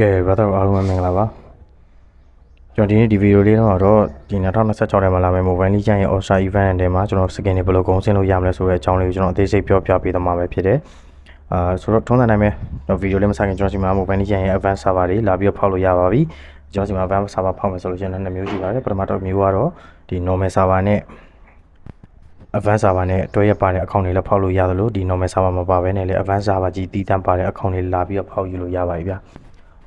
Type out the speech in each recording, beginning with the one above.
ကဲ brother အားလုံးပဲမင်္ဂလာပါကျွန်တော်ဒီဗီဒီယိုလေးတော့ဒီ2026ထဲမှာလာမယ့် Mobile Legends ရဲ့ All Star Event ထဲမှာကျွန်တော် skin တွေဘယ်လိုကုန်ဆင်းလို့ရမလဲဆိုတဲ့အကြောင်းလေးကိုကျွန်တော်အသေးစိတ်ပြောပြပေးသွားမှာပဲဖြစ်တယ်ဆိုတော့ထုံးစံတိုင်းပဲဗီဒီယိုလေးမစခင်ကျွန်တော်ဒီမှာ Mobile Legends ရဲ့ Advanced Server တွေလာပြီးတော့ဖောက်လို့ရပါပြီကျွန်တော်ဒီမှာ Advanced Server ဖောက်မယ်ဆိုလို့ရှိရင်2မျိုးရှိပါတယ်ပထမတစ်မျိုးကတော့ဒီ Normal Server နဲ့ Advanced Server နဲ့တွဲရပါတဲ့ account တွေလည်းဖောက်လို့ရသလိုဒီ Normal Server မှာပါပဲနဲ့လေ Advanced Server ကြီးတည်တံ့ပါတဲ့ account တွေလာပြီးတော့ဖောက်ယူလို့ရပါပြီဗျာ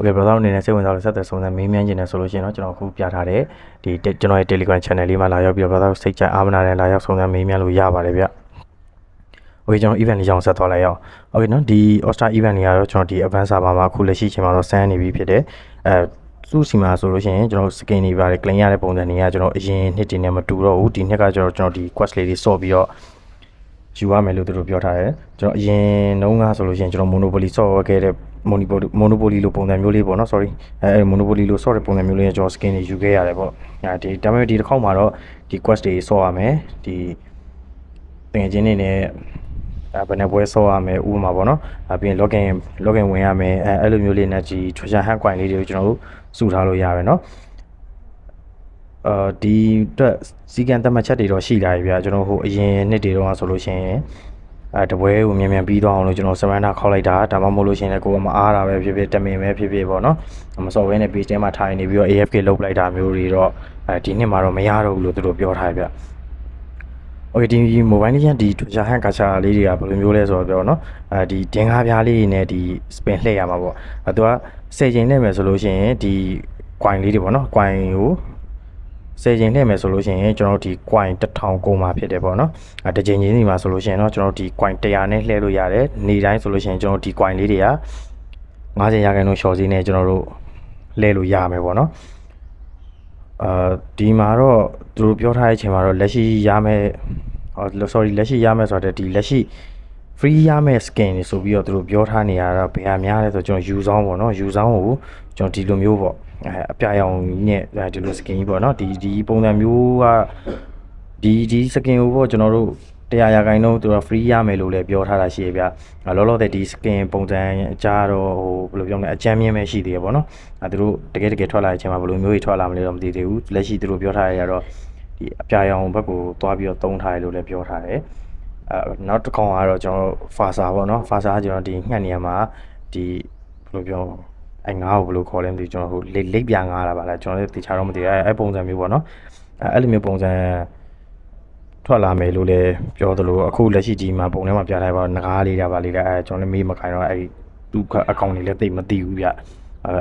Okay brother အနေနဲ့စိတ်ဝင်စားလို့ဆက်သွယ်ဆုံးစမ်းမေးမြန်းခြင်းနဲ့ဆိုလို့ရှိရင်တော့ကျွန်တော်အခုပြထားတဲ့ဒီကျွန်တော်ရဲ့ Telegram channel လေးမှာလာရောက်ပြီးတော့ brother စိတ်ချအားမနာနဲ့လာရောက်ဆုံးစမ်းမေးမြန်းလို့ရပါတယ်ဗျ။ Okay ကျွန်တော် event လေးကြောင်းဆက်သွားလိုက်ရအောင်။ Okay နော်ဒီ All Star event တွေကတော့ကျွန်တော်ဒီ Advanced Server မှာအခုလက်ရှိချိန်မှာတော့ဆန်းနေပြီဖြစ်တယ်။သူ့စီမှာဆိုလို့ရှိရင်ကျွန်တော် skin တွေပါတယ် claim ရတဲ့ပုံစံတွေကကျွန်တော်အရင်နှစ်တွေနဲ့မတူတော့ဘူး။ဒီနှစ်ကကျွန်တော်ဒီ quest လေးတွေစော့ပြီးတော့ယူရမယ်လို့သူတို့ပြောထားတယ်ကျွန်တော်အရင်နှုန်းကဆိုလို့ရှိရင်ကျွန်တော် Monopoly ဆော့ခဲ့တဲ့ Monopoly လိုပုံစံမျိုးလေးပေါ့နော် sorry Monopoly လိုဆော့တဲ့ပုံစံမျိုးလေးနဲ့ကျွန်တော် skin တွေယူခဲ့ရတယ်ပေါ့ဒီဒါပေမဲ့ဒီတစ်ခေါက်မှာတော့ဒီ quest တွေဆော့ရမယ်ဒီတကယ်ချင်းနေနဲ့ဘယ်နဲ့ပွဲဆော့ရမယ်ဥပမာပေါ့နော်ပြီးရင် login ဝင်ရမယ်အဲ့လိုမျိုးလေးနဲ့ဒီ treasure hunt coin လေးတွေကိုကျွန်တော်တို့စုထားလို့ရတယ်နော်ဒီအတွက်စီကံတတ်မှတ်ချက်တွေတော့ရှိလာပြီဗျာကျွန်တော်ဟိုအရင်နှစ်တွေတော့ဆိုလို့ရှိရင်တပွဲကိုမြန်ပြီးတော့အောင်လို့ကျွန်တော် surrender ခေါက်လိုက်တာဒါမှမဟုတ်လို့ရှိရင်ကိုယ်ကမအားတာပဲဖြစ်ဖြစ်တမင်ပဲဖြစ်ဖြစ်ပေါ့နော်မစော်ဘဲနဲ့ page ထဲမှာထိုင်နေပြီးတော့ AFK လုပ်လိုက်တာမျိုးတွေတော့ဒီနှစ်မှာတော့မရတော့ဘူးလို့သူတို့ပြောထားဗျ။ Okay ဒီ Mobile Legends ဒီ Treasure Hunt gacha လေးတွေကဘယ်လိုမျိုးလဲဆိုတော့ပြောနော်ဒီဒင်းကားပြားလေးတွေနဲ့ဒီ spin လှည့်ရမှာပေါ့သူက10ချိန်လှည့်မယ်ဆိုလို့ရှိရင်ဒီ coin လေးတွေပေါ့နော် coin ကို10ချိန်လှည့်မယ်ဆိုလို့ရှိရင်ကျွန်တော်ဒီ coin 1000ကုန်မှာဖြစ်တယ်ပေါ့နော်တစ်ချိန်ချင်းစီမှာဆိုလို့ရှိရင်တော့ကျွန်တော်ဒီ coin 100နဲ့လှည့်လို့ရတယ်နေ့တိုင်းဆိုလို့ရှိရင်ကျွန်တော်ဒီ coin လေးတွေက50ရာခိုင်နှုန်း short ဈေးနဲ့ကျွန်တော်တို့လှည့်လို့ရမယ်ပေါ့နော်ဒီမှာတော့သူတို့ပြောထားတဲ့အချိန်မှာတော့လက်ရှိရမယ်sorry လက်ရှိရမယ်ဆိုတော့ဒီလက်ရှိ free ရမယ် skin တွေဆိုပြီးတော့သူတို့ပြောထားနေရတာဘယ်ဟာများလဲဆိုတော့ကျွန်တော် U ဆောင်ပေါ့နော် U ဆောင်ကိုကျွန်တော်ဒီလိုမျိုးပေါ့အပြရောင်နဲ့ဒီလို skin ကြီးပေါ့နော်ဒီပုံစံမျိုးကဒီ skin ကိုပေါ့ကျွန်တော်တို့100ရာခိုင်နှုန်းသူက free ရမယ်လို့လည်းပြောထားတာရှိရဗျလောလောဆယ်ဒီ skin ပုံစံအကြတော့ဟိုဘယ်လိုပြောမလဲအကြမ်းမြင့်ပဲရှိသေးရပေါ့နော်သူတို့တကယ်ထွက်လာတဲ့အချိန်မှာဘယ်လိုမျိုးကြီးထွက်လာမလဲတော့မသိသေးဘူးလက်ရှိသူတို့ပြောထားရတော့ဒီအပြရောင်ဘက်ကိုသွားပြီးတော့သုံးထားရလို့လည်းပြောထားတယ်နောက်တစ်ကောင်ကတော့ကျွန်တော် Fasa ပေါ့နော် Fasa ကကျွန်တော်ဒီငှက်နေရာမှာဒီဘယ်လိုပြောငါ့ကိုဘယ်လိုခေါ်လဲမသိကျွန်တော်ဟိုလိပ်ပြငါလာပါလားကျွန်တော်လည်းတခြားတော့မသိအဲ့ပုံစံမျိုးပေါ့နော်အဲ့လိုမျိုးပုံစံထွက်လာမယ်လို့လည်းပြောသလိုအခုလက်ရှိဒီမှာပုံထဲမှာပြထားပါငကားလေးတာပါလေးတာကျွန်တော်လည်းမေးမခိုင်းတော့အဲ့သူ့အကောင့်တွေလည်းသိမသိဘူးဗျ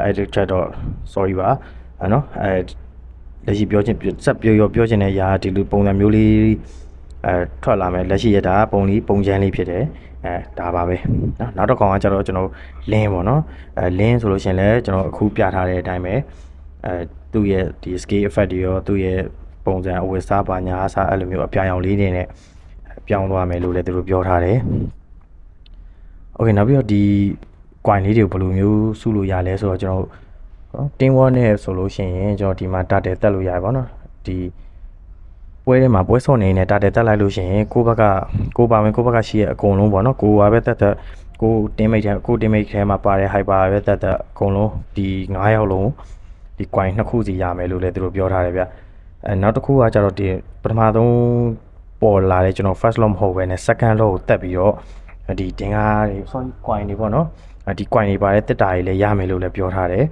အဲ့ဒီချက်တော့ sorry ပါနော်လက်ရှိပြောချင်ဆက်ပြောချင်တဲ့အရာဒီလိုပုံစံမျိုးလေးထွက်လာမယ်လက်ရှိရတာပုံချမ်းလေးဖြစ်တယ်ဒါပါပဲနော်နောက်တစ်ကောင်ကကျတော့ကျွန်တော်လင်းပေါ့နော်လင်းဆိုလို့ရှင်လဲကျွန်တော်အခုပြထားတဲ့အတိုင်းပဲသူ့ရဲ့ဒီ scale effect တွေရောသူ့ရဲ့ပုံစံအဝတ်စားပါညာအစားအဲ့လိုမျိုးအပြာရောင်လေးတွေနဲ့ပြောင်းသွားမယ်လို့လည်းသူတို့ပြောထားတယ်။ Okay နောက်ပြီးတော့ဒီ coin လေးတွေကိုဘယ်လိုမျိုးစုလို့ရလဲဆိုတော့ကျွန်တော်တင်းဝါနဲ့ဆိုလို့ရှိရင်ကျွန်တော်ဒီမှာ data တက်လို့ရတယ်ပေါ့နော်ဒီပွဲထဲမှာပွဲစော့နေနေ data တက်လိုက်လို့ရှိရင်ကိုယ့်ဘက်ကရှိရဲ့အကုန်လုံးပေါ့နော်ကိုယ်ပါပဲတက်ကို teammate ထဲမှာပါတဲ့ hyper ပဲတက်အကုန်လုံးဒီ9ယောက်လုံးဒီ coin နှစ်ခုစီရမယ်လို့လည်းသူတို့ပြောထားတယ်ဗျနောက်တစ်ခုကကျတော့ဒီပထမဆုံးပေါ်လာတဲ့ကျွန်တော် first lot မဟုတ်ဘဲနဲ့ second lot ကိုတက်ပြီးတော့ဒီတင်ကားတွေ sorry coin တွေပေါ့နော်ဒီ coin တွေပါတဲ့တက်တာတွေလည်းရမယ်လို့လည်းပြောထားတယ်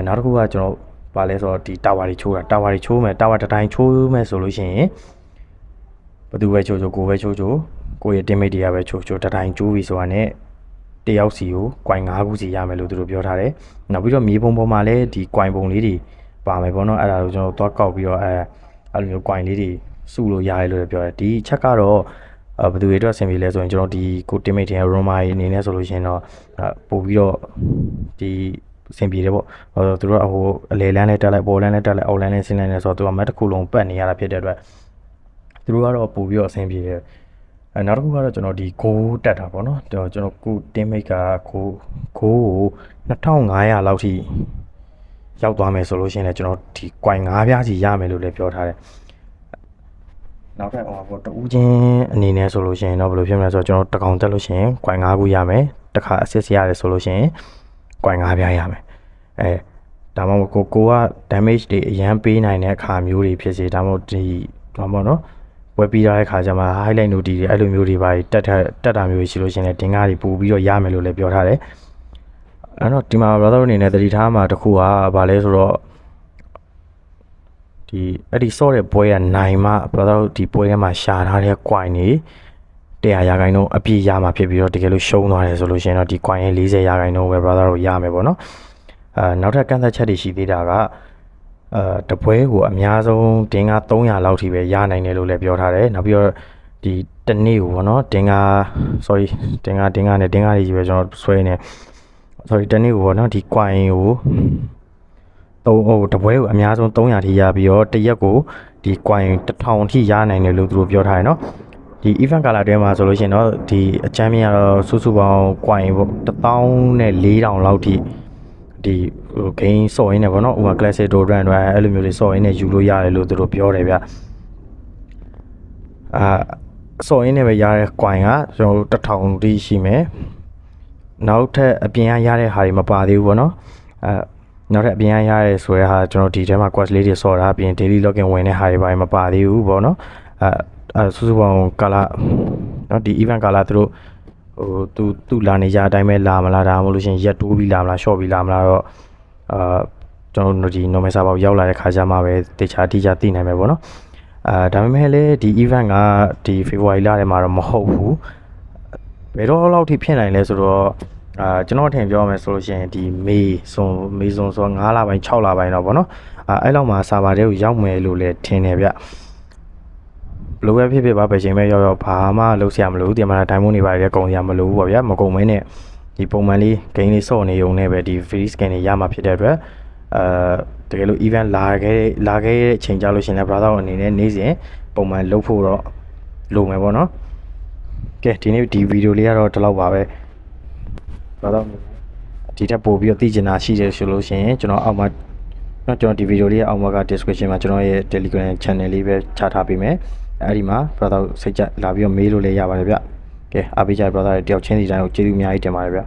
နောက်တစ်ခုကကျွန်တော်ပါလဲဆိုတော့ဒီ tower တွေချိုးမယ် tower တစ်တိုင်းချိုးမယ်ဆိုလို့ရှိရင်ဘယ်သူပဲချိုးကိုပဲချိုးကိုရဲ့ teammate တွေကပဲချိုးတစ်တိုင်းချိုးပြီဆိုတာနဲ့တယောက်စီကို coin 5ခုစီရမယ်လို့သူတို့ပြောထားတယ်နောက်ပြီးတော့မြေပုံပေါ်မှာလည်းဒီ coin ပုံလေးတွေပါမယ်ပေါ့နော်အဲ့ဒါကိုကျွန်တော်သွားကောက်ပြီးတော့အဲ့လိုမျိုး coin လေးတွေစုလို့ရတယ်လို့ပြောတယ်ဒီချက်ကတော့ဘယ်သူတွေအတွက်အဆင်ပြေလဲဆိုရင်ကျွန်တော်ဒီကို teammate တွေ Roma အနေနဲ့ဆိုလို့ရှိရင်တော့ပို့ပြီးတော့ဒီအဆင်ပြေတယ်ပေါ့သူတို့ဟိုအလေလန်းနဲ့တက်လိုက်ပေါ်လန်းနဲ့တက်လိုက်အောက်လန်းနဲ့ဆင်းလန်းနဲ့ဆိုတော့သူကမတ်တစ်ခုလုံးပတ်နေရတာဖြစ်တဲ့အတွက်သူတို့ကတော့ပို့ပြီးတော့အဆင်ပြေတယ်နောက်တစ်ခုကတော့ကျွန်တော်ဒီကိုတက်တာပေါ့နော်ကျွန်တော်ကို teammate ကကို2500လောက်ထိရောက်သွားမယ်ဆိုလို့ရှိရင်လည်းကျွန်တော်ဒီ coin 5ပြားစီရမယ်လို့လည်းပြောထားတယ်နောက်ထပ်ပေါ့တူးချင်းအနေနဲ့ဆိုလို့ရှိရင်တော့ဘယ်လိုဖြစ်မလဲဆိုတော့ကျွန်တော်တကောင်တက်လို့ရှိရင် coin 5ခုရမယ်တစ်ခါ assist ရတယ်ဆိုလို့ရှိရင် coin 5ပြားရမယ် ဒါမှမဟုတ်ကိုက damage တွေအရန်ပေးနိုင်တဲ့အခါမျိုးတွေဖြစ်စေဒါမှမဟုတ်ဒီဘာမှမဟုတ်နော်ဝယ်ပြီးရတဲ့ခါကျမှ highlight note တွေအဲ့လိုမျိုးတွေပါတက်တာမျိုးရှိလို့ရှင်လည်းတင်ကားတွေပို့ပြီးတော့ရမယ်လို့လည်းပြောထားတယ်အဲ့တော့ဒီမှာ brother အနေနဲ့တတိထားမှာတစ်ခုကဘာလဲဆိုတော့ဒီအဲ့ဒီဆော့တဲ့ပွဲကနိုင်မှ brother ဒီပွဲထဲမှာရှာထားတဲ့ coin တွေ100 ရာခိုင်နှုန်းအပြည့်ရမှာဖြစ်ပြီးတော့တကယ်လို့ရှုံးသွားတယ်ဆိုလို့ရှင်တော့ဒီ coin ရဲ့40 ရာခိုင်နှုန်းပဲ brother တို့ရမယ်ပေါ့နော်နောက်ထပ်ကန့်သက်ချက်တွေရှိသေးတာကတပွဲကိုအများဆုံးတင်ကား300လောက်ထိပဲရနိုင်တယ်လို့လည်းပြောထားတယ်နောက်ပြီးတော့ဒီတနေ့ကိုပေါ့နော်တင်ကား sorry တင်ကားနဲ့တင်ကားတွေကြီးပဲကျွန်တော်ဆွဲနေ sorry တနေ့ကိုပေါ့နော်ဒီ coin ကိုတပွဲကိုအများဆုံး300ထိရပြီးတော့တရက်ကိုဒီ coin 1000ထိရနိုင်တယ်လို့သူတို့ပြောထားတယ်နော်ဒီ event color ထဲမှာဆိုလို့ရှိရင်တော့ဒီအချမ်းမြင်ကတော့စုစုပေါင်း coin ပေါ့14000လောက်ထိဒီဂိမ်းစော့ရင်းနေပေါ့နော်ဥပမာ classic door run တွေအဲ့လိုမျိုးတွေစော့ရင်းနေယူလို့ရတယ်လို့သူတို့ပြောတယ်ဗျစော့ရင်းနေပဲရတဲ့ coin ကကျွန်တော်တို့1000ထိရှိမယ်နောက်ထပ်အပြင်ရတဲ့ဟာတွေမပါသေးဘူးပေါ့နော်နောက်ထပ်အပြင်ရရဲဆိုတဲ့ဟာကျွန်တော်ဒီထဲမှာ quest လေးတွေစော့တာအပြင် daily login ဝင်တဲ့ဟာတွေပါမပါသေးဘူးပေါ့နော်စုစုပေါင်းကာလနော်ဒီ event ကာလသူတို့သူလာနေကြအတိုင်းပဲလာမလားဒါမှမဟုတ်လို့ရှင်ရက်တိုးပြီးလာမလား short ပြီးလာမလားတော့ကျွန်တော်တို့ဒီ normal server ရောက်လာတဲ့ခါကျမှပဲတေချာတိကျသိနိုင်မယ်ပေါ့နော်ဒါပေမဲ့လည်းဒီ event ကဒီ February လထဲမှာတော့မဟုတ်ဘူးဘယ်တော့လောက်ထိဖြစ်နိုင်လဲဆိုတော့ကျွန်တော်ထင်ပြောရမယ်ဆိုလို့ရှိရင်ဒီမေစွန်ဆို9လပိုင်း6လပိုင်းတော့ဗောနော်အဲ့လောက်မှာ server တွေကိုရောက်မယ်လို့လည်းထင်တယ်ဗျဘလို့ပဲဖြစ်ပါပဲချိန်ပဲရောက်ဘာမှလုပ်စရာမလိုဘူးဒီမှာ diamond တွေပါတယ်ကုန်စရာမလိုဘူးဗောဗျာမကုန်မင်းနဲ့ဒီပုံမှန်လေး gain လေးစော့နေုံနဲ့ပဲဒီ free scan တွေရမှာဖြစ်တဲ့အတွက်တကယ်လို့ event လာခဲ့တဲ့အချိန်ကြလို့ရှင်လည်း brother အနေနဲ့နေ့စဉ်ပုံမှန်လုပ်ဖို့တော့လိုမယ်ဗောနော်ကဲဒီနေ့ဒီဗီဒီယိုလေးကတော့ဒီလောက်ပါပဲတော့ဒီထက်ပို့ပြီးတော့သိချင်တာရှိတယ်ဆိုလို့ရှိရင်ကျွန်တော်အောက်မှာကျွန်တော်ဒီဗီဒီယိုလေးရဲ့အောက်မှာက description မှာကျွန်တော်ရဲ့ Telegram channel လေးပဲချထားပေးမယ်အဲ့ဒီမှာ brother စိတ်ကြလာပြီးတော့မေးလို့လည်းရပါတယ်ဗျကဲအားပေးကြ brother တယောက်ချင်းစီတိုင်းကိုကျေးဇူးအများကြီးတင်ပါတယ်ဗျ